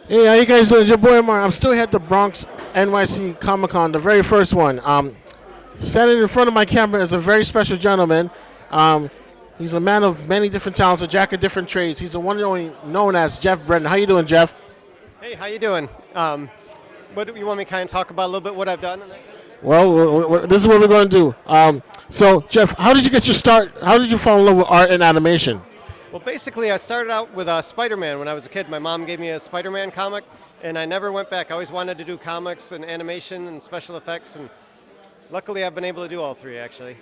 Hey, how you guys doing? It's your boy Mark. I'm still here at the Bronx NYC comiccon, the very first one. Standing in front of my camera is a very special gentleman. Um, he's a man of many different talents, a jack of different trades. He's the one and only known as Jeff Brennan. How you doing, Jeff? Hey, how you doing? What do you want me to kind of talk about a little bit what I've done? And that kind of thing? Well, this is what we're going to do. So, Jeff, how did you get your start? How did you fall in love with art and animation? Well, basically, I started out with Spider-Man when I was a kid. My mom gave me a Spider-Man comic, and I never went back. I always wanted to do comics and animation and special effects, and luckily I've been able to do all three, actually.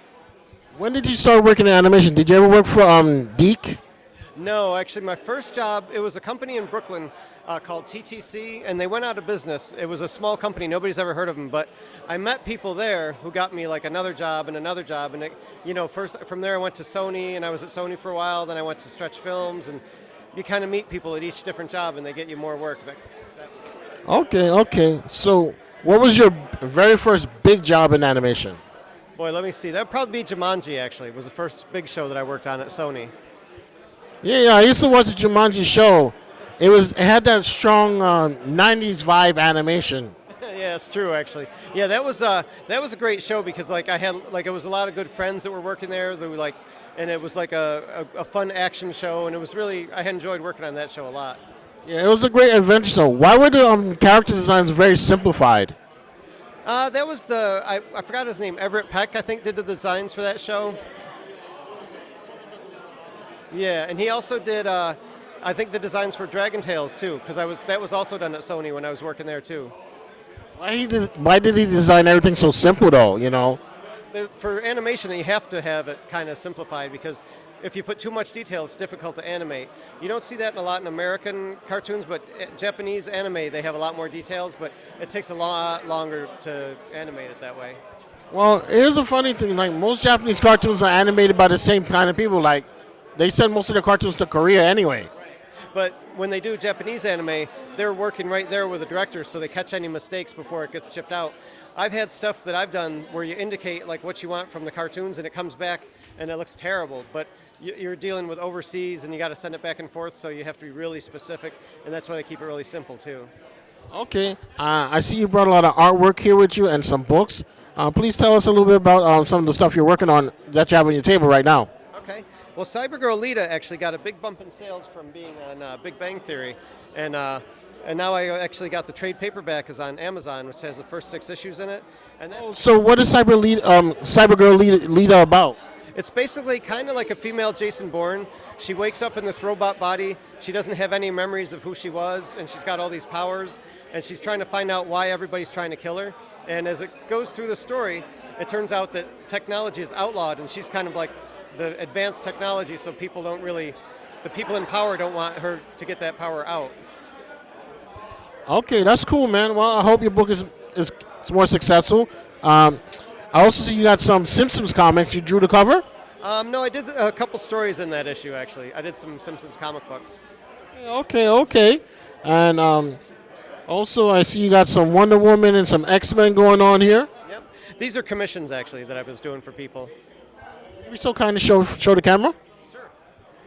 When did you start working in animation? Did you ever work for Deke? No, actually, my first job, it was a company in Brooklyn called TTC, and they went out of business. It was a small company. Nobody's ever heard of them, but I met people there who got me like another job, and first from there I went to Sony, and I was at Sony for a while. Then I went to Stretch Films, and you kind of meet people at each different job, and they get you more work. Okay. So, what was your very first big job in animation? Boy, let me see. That would probably be Jumanji, actually. It was the first big show that I worked on at Sony. Yeah. I used to watch the Jumanji show. It had that strong '90s vibe animation. Yeah, it's true, actually. Yeah, that was a great show because it was a lot of good friends that were working there. That were and it was like a fun action show, and it was really I had enjoyed working on that show a lot. Yeah, it was a great adventure show. Why were the character designs very simplified? That was I forgot his name. Everett Peck, I think, did the designs for that show. Yeah, and he also did. I think the designs for Dragon Tales too, because that was also done at Sony when I was working there too. Why did he design everything so simple though? For animation, you have to have it kind of simplified because if you put too much detail, it's difficult to animate. You don't see that a lot in American cartoons, but Japanese anime, they have a lot more details, but it takes a lot longer to animate it that way. Well, here's the funny thing: like most Japanese cartoons are animated by the same kind of people. Like they send most of their cartoons to Korea anyway. But when they do Japanese anime, they're working right there with the directors, so they catch any mistakes before it gets shipped out. I've had stuff that I've done where you indicate like what you want from the cartoons, and it comes back and it looks terrible. But you're dealing with overseas, and you got to send it back and forth, so you have to be really specific, and that's why they keep it really simple too. Okay, I see you brought a lot of artwork here with you and some books. Please tell us a little bit about some of the stuff you're working on that you have on your table right now. Okay. Well, Cybergirl Lita actually got a big bump in sales from being on Big Bang Theory, and now I actually got the trade paperback is on Amazon, which has the first 6 issues in it. And so, what is Cybergirl Lita about? It's basically kind of like a female Jason Bourne. She wakes up in this robot body. She doesn't have any memories of who she was, and she's got all these powers, and she's trying to find out why everybody's trying to kill her. And as it goes through the story, it turns out that technology is outlawed, and she's kind of like the advanced technology, so the people in power don't want her to get that power out. Okay, that's cool, man. Well, I hope your book is more successful. I also see you got some Simpsons comics. You drew the cover? No, I did a couple stories in that issue, actually. I did some Simpsons comic books. Okay. And also, I see you got some Wonder Woman and some X-Men going on here. Yep. These are commissions, actually, that I was doing for people. Can you so kind of show the camera? Sure.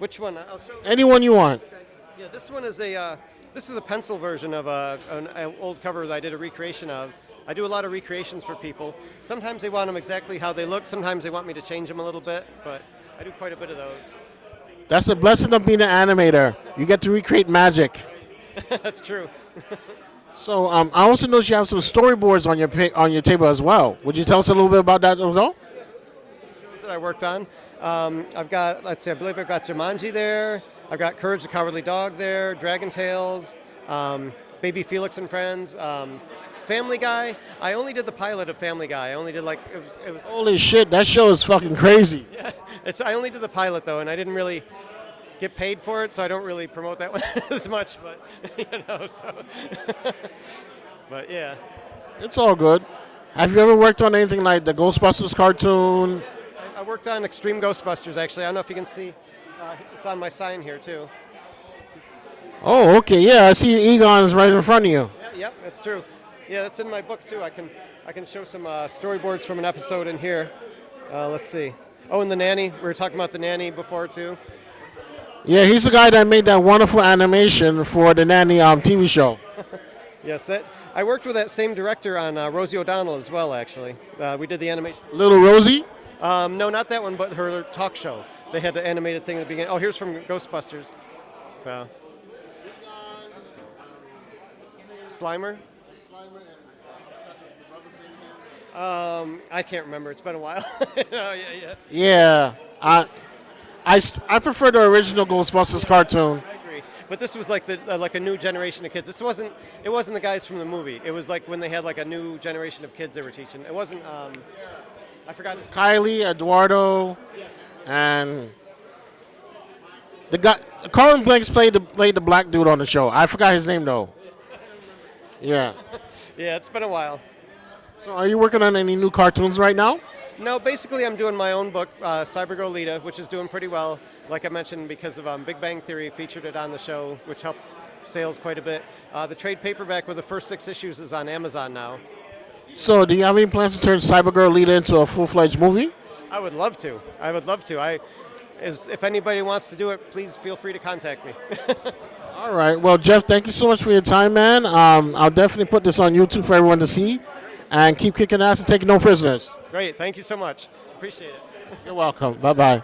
Which one? I'll show. Anyone you want. Okay. Yeah, this one is this is a pencil version of an old cover that I did a recreation of. I do a lot of recreations for people. Sometimes they want them exactly how they look. Sometimes they want me to change them a little bit, but I do quite a bit of those. That's the blessing of being an animator. You get to recreate magic. That's true. So I also noticed you have some storyboards on your table as well. Would you tell us a little bit about that as well? Yeah, some shows that I worked on. I've got, I believe I've got Jumanji there. I've got Courage the Cowardly Dog there, Dragon Tales, Baby Felix and Friends, Family Guy. I only did the pilot of Family Guy. I only did it was. Holy shit, that show is fucking crazy. Yeah, I only did the pilot though, and I didn't really get paid for it, so I don't really promote that one as much. But so. But yeah. It's all good. Have you ever worked on anything like the Ghostbusters cartoon? I worked on Extreme Ghostbusters actually. I don't know if you can see. It's on my sign here too. Oh, okay. Yeah, I see Egon is right in front of you. Yeah, yep, that's true. Yeah, that's in my book too. I can show some storyboards from an episode in here. Let's see. Oh, and the nanny. We were talking about the nanny before too. Yeah, he's the guy that made that wonderful animation for the Nanny TV show. Yes, that I worked with that same director on Rosie O'Donnell as well. Actually, we did the animation. Little Rosie. No, not that one, but her talk show. They had the animated thing at the beginning. Oh, here's from Ghostbusters. So, Slimer. I can't remember. It's been a while. Oh, yeah. Yeah. I prefer the original Ghostbusters cartoon. I agree. But this was like like a new generation of kids. It wasn't the guys from the movie. It was like when they had like a new generation of kids they were teaching. It wasn't. I forgot his. Kylie, Eduardo, and the guy. Carlin Blanks played the black dude on the show. I forgot his name though. Yeah. Yeah, it's been a while. So, are you working on any new cartoons right now? No, basically I'm doing my own book, Cybergirl Lita, which is doing pretty well. Like I mentioned, because of Big Bang Theory featured it on the show, which helped sales quite a bit. The trade paperback with the first 6 issues is on Amazon now. So, do you have any plans to turn Cybergirl Lita into a full-fledged movie? I would love to. If anybody wants to do it, please feel free to contact me. All right. Well, Jeff, thank you so much for your time, man. I'll definitely put this on YouTube for everyone to see. And keep kicking ass and taking no prisoners. Great. Thank you so much. Appreciate it. You're welcome. Bye-bye.